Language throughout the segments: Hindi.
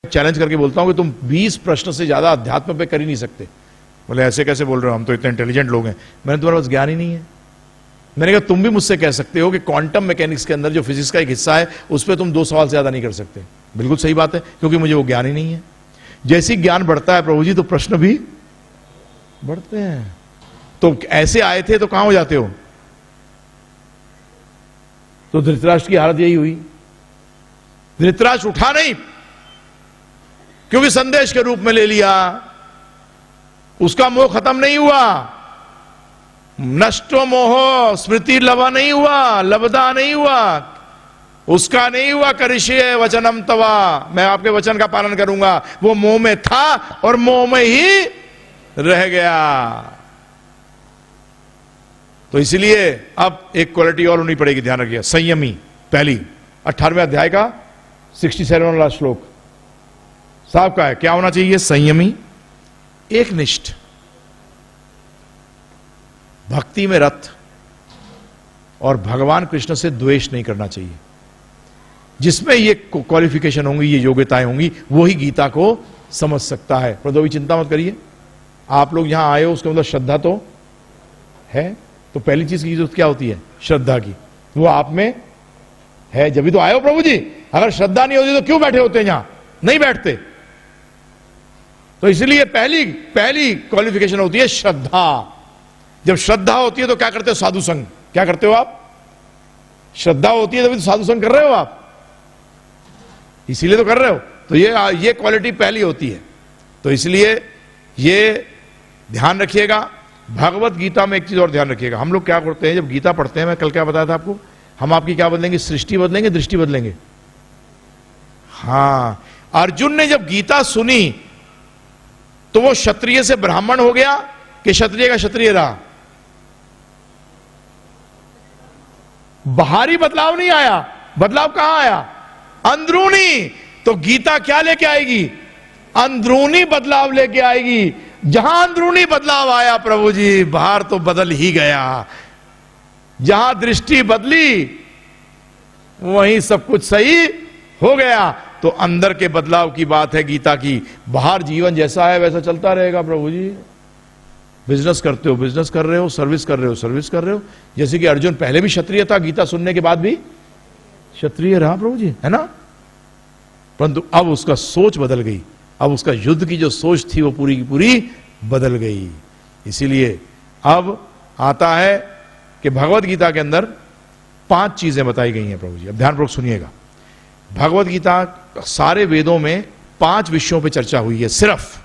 चैलेंज करके बोलता हूं कि तुम 20 प्रश्न से ज्यादा अध्यात्म पे कर ही नहीं सकते। बोले ऐसे कैसे बोल रहे हो, हम तो इतने इंटेलिजेंट लोग हैं। मैंने तुम्हारे पास ज्ञान ही नहीं है। मैंने कहा तुम भी मुझसे कह सकते हो कि क्वांटम मैकेनिक्स के अंदर जो फिजिक्स का एक हिस्सा है उस पर तुम 2 सवाल से ज्यादा नहीं कर सकते। बिल्कुल सही बात है, क्योंकि मुझे वो ज्ञान ही नहीं है। जैसी ज्ञान बढ़ता है प्रभु जी तो प्रश्न भी बढ़ते हैं। तो ऐसे आए थे तो कहां हो जाते हो। तो धृतराष्ट्र की हालत यही हुई। धृतराष्ट्र उठा नहीं, क्योंकि संदेश के रूप में ले लिया। उसका मोह खत्म नहीं हुआ। नष्टो मोह स्मृति लवा नहीं हुआ, लबदा नहीं हुआ। उसका नहीं हुआ करिष्ये वचनम तवा, मैं आपके वचन का पालन करूंगा। वो मोह में था और मोह में ही रह गया। तो इसलिए अब एक क्वालिटी और होनी पड़ेगी, ध्यान रखिए। संयमी, पहली 18वें अध्याय का 67 वाला श्लोक साहब का है। क्या होना चाहिए? संयमी, एकनिष्ठ, भक्ति में रत और भगवान कृष्ण से द्वेष नहीं करना चाहिए। जिसमें ये क्वालिफिकेशन होंगी, ये योग्यताएं होंगी, वही गीता को समझ सकता है। पर भी चिंता मत करिए, आप लोग यहां आए हो उसका मतलब श्रद्धा तो है। तो पहली चीज की जरूरत क्या होती है? श्रद्धा की। वो आप में है, जब भी तो आए हो प्रभु जी। अगर श्रद्धा नहीं होती तो क्यों बैठे होते हैं यहां? नहीं बैठते। तो इसलिए पहली क्वालिफिकेशन होती है श्रद्धा। जब श्रद्धा होती है तो क्या करते हो? साधु संग। क्या करते हो आप? श्रद्धा होती है तभी तो साधु संग कर रहे हो आप, इसीलिए तो कर रहे हो। तो ये क्वालिटी पहली होती है। तो इसलिए ये ध्यान रखिएगा। भगवत गीता में एक चीज और ध्यान रखिएगा। हम लोग क्या करते हैं जब गीता पढ़ते हैं, मैं कल क्या बताया था आपको, हम आपकी क्या बदलेंगे? सृष्टि बदलेंगे, दृष्टि बदलेंगे। हां, अर्जुन ने जब गीता सुनी तो वो क्षत्रिय से ब्राह्मण हो गया कि क्षत्रिय का क्षत्रिय रहा? बाहरी बदलाव नहीं आया। बदलाव कहां आया? अंदरूनी। तो गीता क्या लेके आएगी? अंदरूनी बदलाव लेके आएगी। जहां अंदरूनी बदलाव आया प्रभु जी, बाहर तो बदल ही गया। जहां दृष्टि बदली वहीं सब कुछ सही हो गया। तो अंदर के बदलाव की बात है गीता की। बाहर जीवन जैसा है वैसा चलता रहेगा प्रभु जी। बिजनेस करते हो, बिजनेस कर रहे हो, सर्विस कर रहे हो, सर्विस कर रहे हो। जैसे कि अर्जुन पहले भी क्षत्रिय था, गीता सुनने के बाद भी क्षत्रिय रहा प्रभु जी, है ना। परंतु अब उसका सोच बदल गई। अब उसका युद्ध की जो सोच थी वो पूरी की पूरी बदल गई। इसीलिए अब आता है कि भगवत गीता के अंदर 5 चीजें बताई गई हैं प्रभु जी। अब ध्यानपूर्वक सुनिएगा। भगवत गीता सारे वेदों में 5 विषयों पर चर्चा हुई है सिर्फ।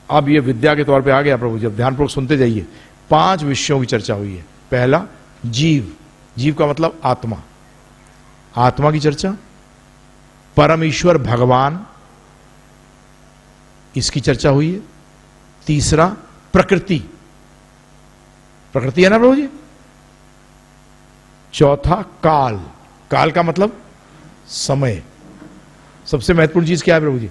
अब ये विद्या के तौर पे आ गया प्रभु जी। अब ध्यानपूर्वक सुनते जाइए। 5 विषयों की चर्चा हुई है। पहला जीव, जीव का मतलब आत्मा, आत्मा की चर्चा। परमेश्वर भगवान, इसकी चर्चा हुई है। तीसरा प्रकृति, प्रकृति है ना प्रभु जी। चौथा काल, काल का मतलब समय। सबसे महत्वपूर्ण चीज क्या है प्रभु जी?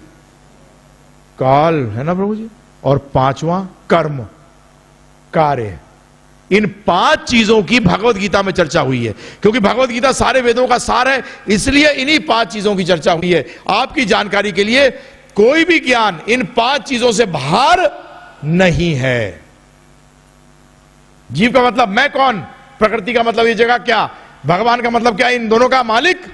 काल है ना प्रभु जी। और 5वां कर्म, कार्य। इन 5 चीजों की भगवत गीता में चर्चा हुई है। क्योंकि भगवत गीता सारे वेदों का सार है, इसलिए इन्हीं 5 चीजों की चर्चा हुई है। आपकी जानकारी के लिए, कोई भी ज्ञान इन 5 चीजों से बाहर नहीं है। जीव का मतलब मैं कौन, प्रकृति का मतलब ये जगह क्या, भगवान का मतलब क्या, इन दोनों का मालिक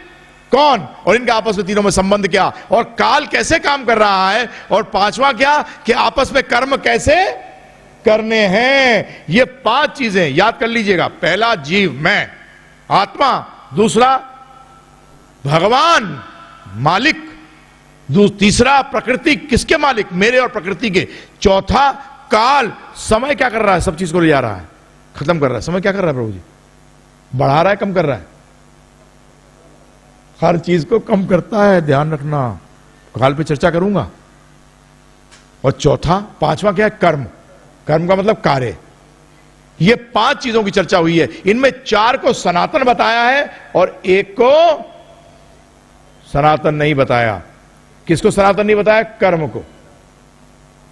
कौन, और इनका आपस में तीनों में संबंध क्या, और काल कैसे काम कर रहा है, और 5वां क्या कि आपस में कर्म कैसे करने हैं। ये 5 चीजें याद कर लीजिएगा। पहला जीव, मैं, आत्मा। दूसरा भगवान, मालिक। तीसरा प्रकृति, किसके मालिक, मेरे और प्रकृति के। चौथा काल, समय क्या कर रहा है, सब चीज को ले जा रहा है, खत्म कर रहा है। समय क्या कर रहा है प्रभु जी? बढ़ा रहा है, कम कर रहा है? हर चीज को कम करता है, ध्यान रखना। काल पे चर्चा करूंगा। और चौथा, 5वां क्या है? कर्म। कर्म का मतलब कार्य। ये 5 चीजों की चर्चा हुई है। इनमें 4 को सनातन बताया है और 1 को सनातन नहीं बताया। किसको सनातन नहीं बताया? कर्म को।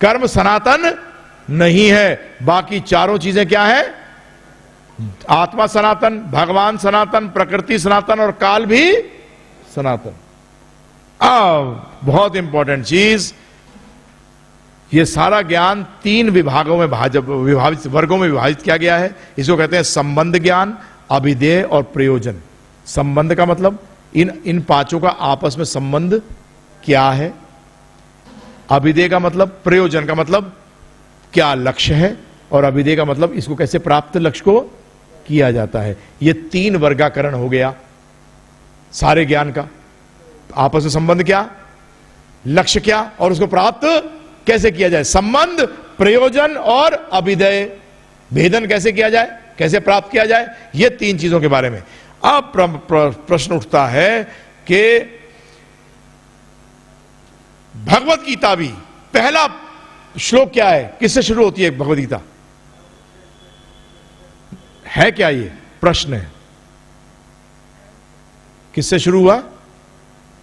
कर्म सनातन नहीं है। बाकी चारों चीजें क्या है? आत्मा सनातन, भगवान सनातन, प्रकृति सनातन और काल भी सनातन। बहुत इंपॉर्टेंट चीज, ये सारा ज्ञान 3 विभागों में विभाजित वर्गों में विभाजित किया गया है। इसको कहते हैं संबंध ज्ञान, अभिधेय और प्रयोजन। संबंध का मतलब इन 5 का आपस में संबंध क्या है। अभिधेय का मतलब, प्रयोजन का मतलब क्या लक्ष्य है, और अभिधेय का मतलब इसको कैसे प्राप्त लक्ष्य को किया जाता है। ये 3 वर्गीकरण हो गया सारे ज्ञान का। आपस में संबंध क्या, लक्ष्य क्या, और उसको प्राप्त कैसे किया जाए। संबंध, प्रयोजन और अभिधेय, भेदन कैसे किया जाए, कैसे प्राप्त किया जाए, ये 3 चीजों के बारे में। अब प्रश्न उठता है कि भगवत गीता भी पहला श्लोक क्या है, किससे शुरू होती है भगवत गीता, है क्या, ये प्रश्न है। किससे शुरू हुआ,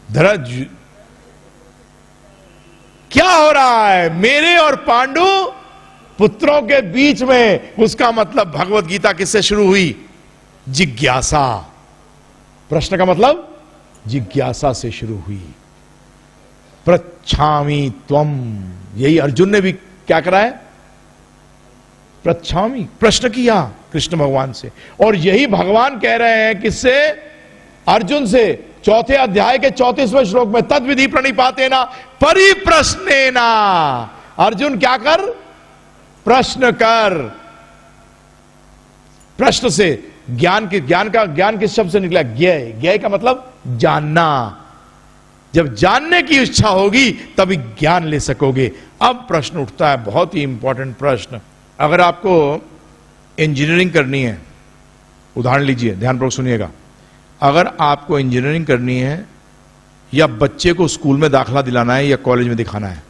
धरज। क्या हो रहा है मेरे और पांडु पुत्रों के बीच में, उसका मतलब भगवत गीता किससे शुरू हुई, जिज्ञासा। प्रश्न का मतलब जिज्ञासा से शुरू हुई। पृच्छामि त्वम, यही अर्जुन ने भी क्या करा है, पृच्छामि, प्रश्न किया कृष्ण भगवान से। और यही भगवान कह रहे हैं किससे, अर्जुन से, 4थे अध्याय के 34वें श्लोक में, तद विधि प्रणिपातेना परिप्रश्नेना। अर्जुन क्या कर, प्रश्न कर। प्रश्न से ज्ञान किस शब्द से निकला, ज्ञेय। ज्ञेय का मतलब जानना। जब जानने की इच्छा होगी तभी ज्ञान ले सकोगे। अब प्रश्न उठता है, बहुत ही इंपॉर्टेंट प्रश्न। अगर आपको इंजीनियरिंग करनी है, उदाहरण लीजिए, ध्यानपूर्वक सुनिएगा। अगर आपको इंजीनियरिंग करनी है या बच्चे को स्कूल में दाखला दिलाना है या कॉलेज में दिखाना है,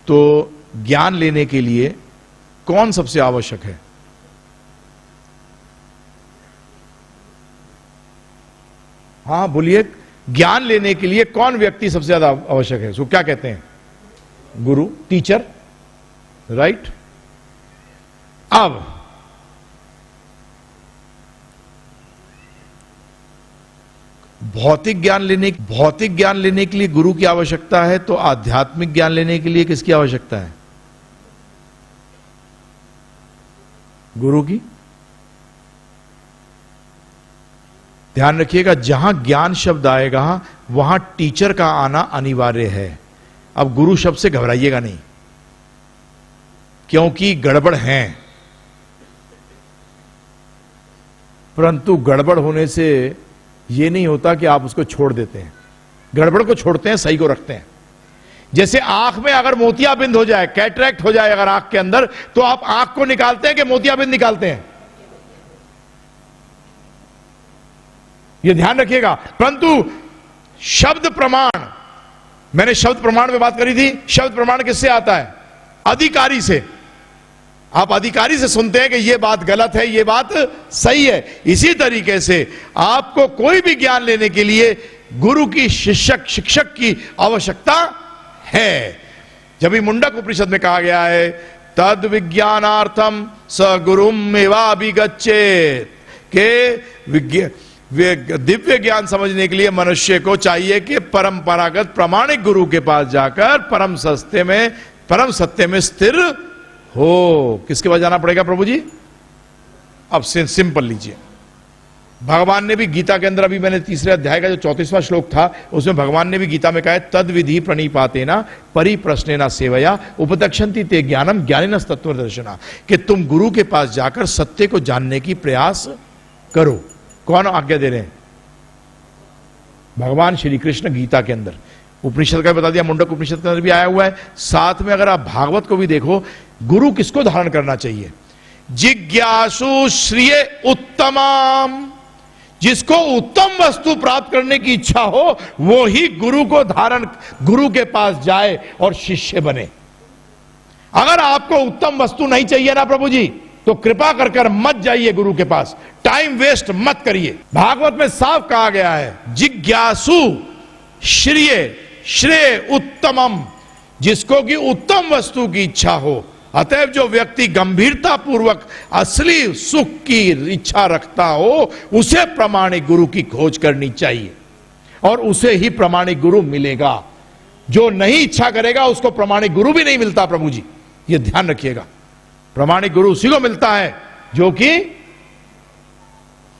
तो ज्ञान लेने के लिए कौन सबसे आवश्यक है, हाँ बोलिए, ज्ञान लेने के लिए कौन व्यक्ति सबसे ज्यादा आवश्यक है, उसको क्या कहते हैं, गुरु, टीचर, राइट। अब भौतिक ज्ञान लेने के लिए गुरु की आवश्यकता है, तो आध्यात्मिक ज्ञान लेने के लिए किसकी आवश्यकता है, गुरु की। ध्यान रखिएगा, जहां ज्ञान शब्द आएगा वहां टीचर का आना अनिवार्य है। अब गुरु शब्द से घबराइएगा नहीं, क्योंकि गड़बड़ है, परंतु गड़बड़ होने से यह नहीं होता कि आप उसको छोड़ देते हैं। गड़बड़ को छोड़ते हैं, सही को रखते हैं। जैसे आंख में अगर मोतियाबिंद हो जाए, कैटरैक्ट हो जाए अगर आंख के अंदर, तो आप आंख को निकालते हैं कि मोतियाबिंद निकालते हैं, यह ध्यान रखिएगा। परंतु शब्द प्रमाण, मैंने शब्द प्रमाण में बात करी थी। शब्द प्रमाण किससे आता है, अधिकारी से। आप अधिकारी से सुनते हैं कि यह बात गलत है, यह बात सही है। इसी तरीके से आपको कोई भी ज्ञान लेने के लिए गुरु की, शिक्षक की आवश्यकता है। जब भी मुंडक उपनिषद में कहा गया है, तद विज्ञानार्थम स गुरुम एवाभिगच्छेत्, के दिव्य ज्ञान समझने के लिए मनुष्य को चाहिए कि परंपरागत प्रामाणिक गुरु के पास जाकर परम सत्य में स्थिर हो। किसके पास जाना पड़ेगा प्रभु जी, अब सिंपल लीजिए। भगवान ने भी गीता के अंदर, अभी मैंने 3रे अध्याय का जो 34वां श्लोक था, उसमें भगवान ने भी गीता में कहा है, तद विधि प्रणिपातेना परिप्रश्नेना सेवया उपदक्षन्ति ते ज्ञानम ज्ञानिनस् तत्त्वदर्शिनः, कि तुम गुरु के पास जाकर सत्य को जानने की प्रयास करो। कौन आज्ञा दे रहे हैं, भगवान श्री कृष्ण गीता के अंदर। उपनिषद का बता दिया, मुंडक उपनिषद के अंदर भी आया हुआ है। साथ में अगर आप भागवत को भी देखो, गुरु किसको धारण करना चाहिए, जिज्ञासु श्रिय उत्तमाम, जिसको उत्तम वस्तु प्राप्त करने की इच्छा हो वो ही गुरु के पास जाए और शिष्य बने। अगर आपको उत्तम वस्तु नहीं चाहिए ना प्रभु जी, तो कृपा कर मत जाइए गुरु के पास, टाइम वेस्ट मत करिए। भागवत में साफ कहा गया है, जिज्ञासु श्रेय उत्तमम, जिसको कि उत्तम वस्तु की इच्छा हो। अतएव जो व्यक्ति गंभीरता पूर्वक असली सुख की इच्छा रखता हो, उसे प्रामाणिक गुरु की खोज करनी चाहिए। और उसे ही प्रमाणिक गुरु मिलेगा। जो नहीं इच्छा करेगा उसको प्रमाणिक गुरु भी नहीं मिलता प्रभु जी, ये ध्यान रखिएगा। प्रमाणिक गुरु उसी को मिलता है जो कि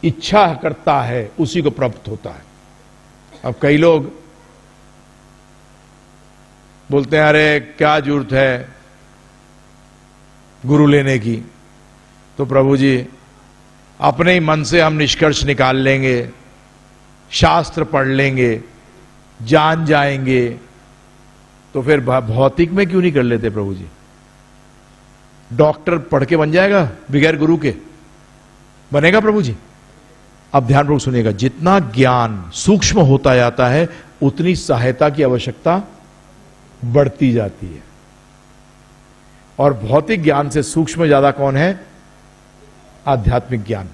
इच्छा करता है, उसी को प्राप्त होता है। अब कई लोग बोलते हैं अरे क्या जरूरत है गुरु लेने की, तो प्रभु जी अपने ही मन से हम निष्कर्ष निकाल लेंगे, शास्त्र पढ़ लेंगे, जान जाएंगे, तो फिर भौतिक में क्यों नहीं कर लेते प्रभु जी? डॉक्टर पढ़ के बन जाएगा बगैर गुरु के? बनेगा प्रभु जी? अब ध्यानपूर्वक सुनिएगा, जितना ज्ञान सूक्ष्म होता जाता है उतनी सहायता की आवश्यकता बढ़ती जाती है। और भौतिक ज्ञान से सूक्ष्म ज्यादा कौन है? आध्यात्मिक ज्ञान।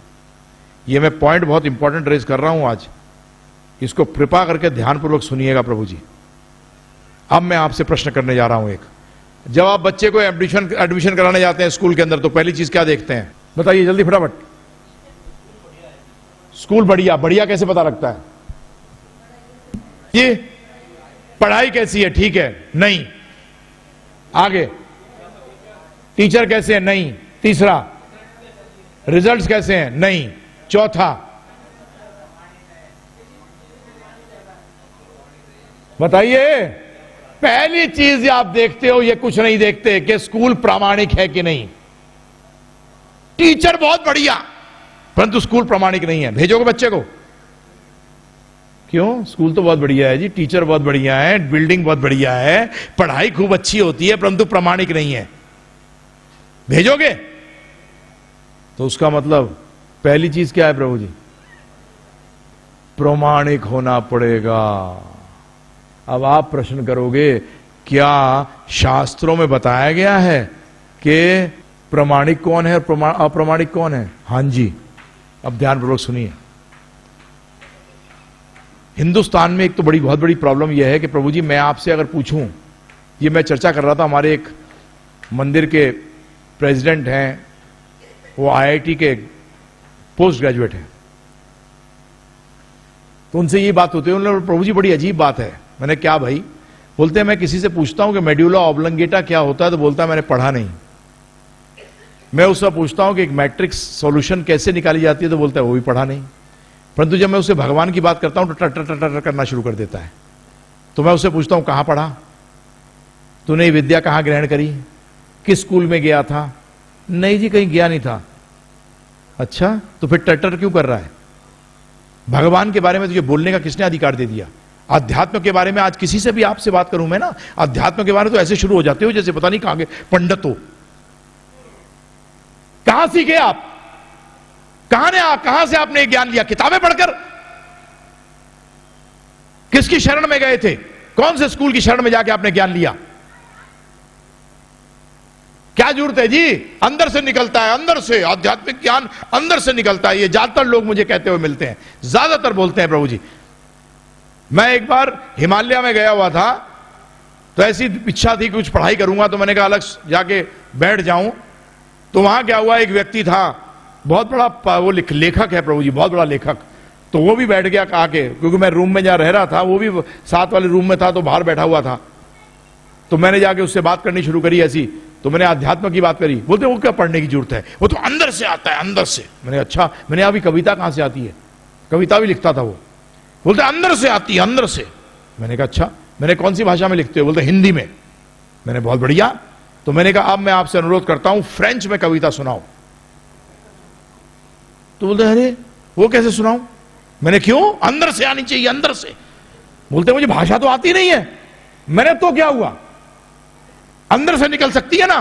यह मैं पॉइंट बहुत इंपॉर्टेंट रेज कर रहा हूं आज, इसको कृपा करके ध्यानपूर्वक सुनिएगा प्रभु जी। अब मैं आपसे प्रश्न करने जा रहा हूं एक। जब आप बच्चे को एडमिशन कराने जाते हैं स्कूल के अंदर, तो पहली चीज क्या देखते हैं? बताइए जल्दी फटाफट। स्कूल बढ़िया, बढ़िया कैसे पता लगता है? ये पढ़ाई कैसी है? ठीक है, नहीं। आगे टीचर कैसे हैं? नहीं। तीसरा रिजल्ट्स कैसे हैं? नहीं। चौथा बताइए। पहली चीज आप देखते हो, ये कुछ नहीं देखते कि स्कूल प्रामाणिक है कि नहीं। टीचर बहुत बढ़िया परंतु स्कूल प्रामाणिक नहीं है, भेजोगे बच्चे को? क्यों? स्कूल तो बहुत बढ़िया है जी, टीचर बहुत बढ़िया है, बिल्डिंग बहुत बढ़िया है, पढ़ाई खूब अच्छी होती है, परंतु प्रामाणिक नहीं है, भेजोगे? तो उसका मतलब पहली चीज क्या है प्रभु जी? प्रामाणिक होना पड़ेगा। अब आप प्रश्न करोगे क्या शास्त्रों में बताया गया है कि प्रामाणिक कौन है और अप्रामाणिक कौन है? हां जी। अब ध्यानपूर्वक सुनिए। हिंदुस्तान में एक तो बहुत बड़ी प्रॉब्लम यह है कि प्रभु जी मैं आपसे अगर पूछूं, ये मैं चर्चा कर रहा था, हमारे एक मंदिर के प्रेसिडेंट हैं, वो आईआईटी के पोस्ट ग्रेजुएट हैं, तो उनसे ये बात होती है, उन्होंने प्रभु जी बड़ी अजीब बात है। मैंने क्या भाई? बोलते हैं मैं किसी से पूछता हूं कि मेड्यूला ऑब्लंगेटा क्या होता है, तो बोलता है मैंने पढ़ा नहीं। मैं उससे पूछता हूं कि एक मैट्रिक्स सॉल्यूशन कैसे निकाली जाती है, तो बोलता है वो भी पढ़ा नहीं। परंतु जब मैं उससे भगवान की बात करता हूं तो टर करना शुरू कर देता है। तो मैं उससे पूछता हूं कहां पढ़ा तूने, विद्या कहां ग्रहण करी, किस स्कूल में गया था? नहीं जी कहीं गया नहीं था। अच्छा, तो फिर टर क्यों कर रहा है? भगवान के बारे में तुझे बोलने का किसने अधिकार दे दिया? अध्यात्म के बारे में आज किसी से भी आपसे बात करूं मैं ना, अध्यात्म के बारे में तो ऐसे शुरू हो जाते हो जैसे पता नहीं कहां के पंडित हो। कहां सीखे आप? कहां से आपने ज्ञान लिया? किताबें पढ़कर? किसकी शरण में गए थे? कौन से स्कूल की शरण में जाके आपने ज्ञान लिया? क्या जरूरत है जी? अंदर से निकलता है, अंदर से आध्यात्मिक ज्ञान अंदर से निकलता है। ये ज्यादातर लोग मुझे कहते हुए मिलते हैं, ज्यादातर बोलते हैं प्रभु जी। मैं एक बार हिमालय में गया हुआ था, तो ऐसी इच्छा थी कुछ पढ़ाई करूंगा, तो मैंने कहा अलग जाके बैठ जाऊं। तो वहां क्या हुआ, एक व्यक्ति था बहुत बड़ा, वो लेखक है प्रभु जी, बहुत बड़ा लेखक। तो वो भी बैठ गया आके, क्योंकि मैं रूम में जहां रह रहा था, वो भी साथ वाले रूम में था, तो बाहर बैठा हुआ था। तो मैंने जाके उससे बात करनी शुरू करी ऐसी, तो मैंने अध्यात्म की बात करी। बोलते वो क्या पढ़ने की जरूरत है, वो तो अंदर से आता है, अंदर से। मैंने अच्छा, मैंने अभी कविता कहां से आती है? कविता भी लिखता था वो। बोलते अंदर से आती है, अंदर से। मैंने कहा अच्छा, मैंने कौन सी भाषा में लिखते हो? बोलते हिंदी में। मैंने बहुत बढ़िया। तो मैंने कहा अब मैं आपसे अनुरोध करता हूं फ्रेंच में कविता सुनाओ। तो बोलते अरे वो कैसे सुनाऊं? मैंने क्यों? अंदर से आनी चाहिए, अंदर से। बोलते मुझे भाषा तो आती नहीं है। मैंने तो क्या हुआ, अंदर से निकल सकती है ना।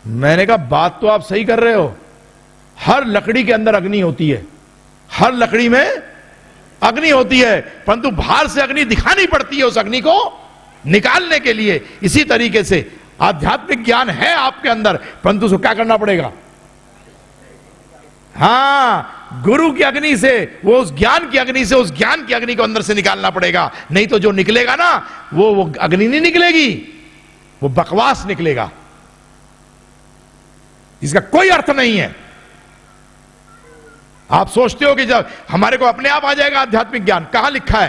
मैंने कहा बात तो आप सही कर रहे हो, हर लकड़ी के अंदर अग्नि होती है, हर लकड़ी में अग्नि होती है, परंतु बाहर से अग्नि दिखानी पड़ती है उस अग्नि को निकालने के लिए। इसी तरीके से आध्यात्मिक ज्ञान है आपके अंदर, परंतु उसको क्या करना पड़ेगा? हां, गुरु की अग्नि से, वो उस ज्ञान की अग्नि से, उस ज्ञान की अग्नि को अंदर से निकालना पड़ेगा। नहीं तो जो निकलेगा ना, वो अग्नि नहीं निकलेगी, वो बकवास निकलेगा, इसका कोई अर्थ नहीं है। आप सोचते हो कि जब हमारे को अपने आप आ जाएगा आध्यात्मिक ज्ञान, कहां लिखा है?